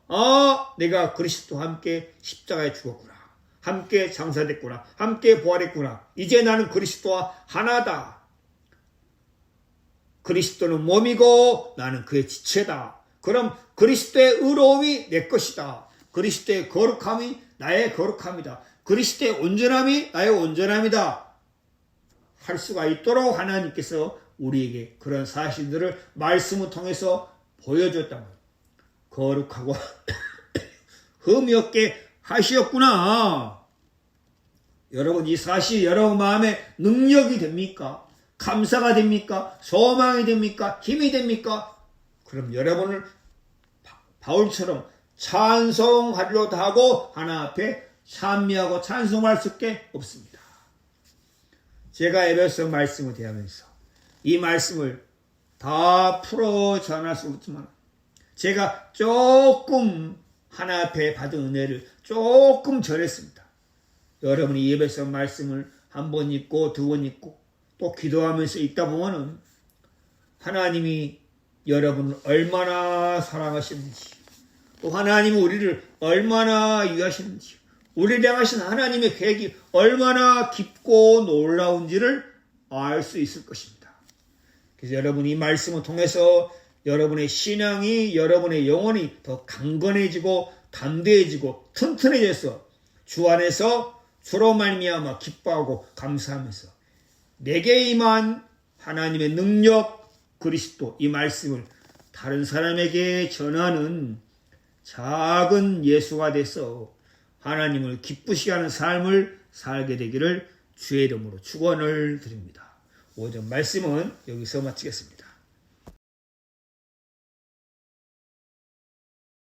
내가 그리스도와 함께 십자가에 죽었구나. 함께 장사됐구나. 함께 부활했구나. 이제 나는 그리스도와 하나다. 그리스도는 몸이고 나는 그의 지체다. 그럼 그리스도의 의로움이 내 것이다. 그리스도의 거룩함이 나의 거룩함이다. 그리스도의 온전함이 나의 온전함이다. 할 수가 있도록 하나님께서 우리에게 그런 사실들을 말씀을 통해서 보여줬단 말이에요. 거룩하고 흠이 없게 하시었구나. 여러분, 이 사실이 여러분 마음에 능력이 됩니까? 감사가 됩니까? 소망이 됩니까? 힘이 됩니까? 그럼 여러분을 바울처럼 찬송하리로다 하고 하나 앞에 찬미하고 찬송할 수밖에 없습니다. 제가 에베소 말씀을 대하면서 이 말씀을 다 풀어 전할 수 없지만 제가 조금 하나 앞에 받은 은혜를 조금 전했습니다. 여러분이 에베소 말씀을 한 번 읽고 두 번 읽고 또 기도하면서 읽다 보면은 하나님이 여러분을 얼마나 사랑하시는지 또 하나님은 우리를 얼마나 위하시는지 우리를 향하신 하나님의 계획이 얼마나 깊고 놀라운지를 알 수 있을 것입니다. 그래서 여러분이 이 말씀을 통해서 여러분의 신앙이 여러분의 영혼이 더 강건해지고 담대해지고 튼튼해져서 주 안에서 주로 말미암아 기뻐하고 감사하면서 내게 임한 하나님의 능력 그리스도 이 말씀을 다른 사람에게 전하는 작은 예수가 돼서 하나님을 기쁘시게 하는 삶을 살게 되기를 주의 이름으로 축원을 드립니다. 오전 말씀은 여기서 마치겠습니다.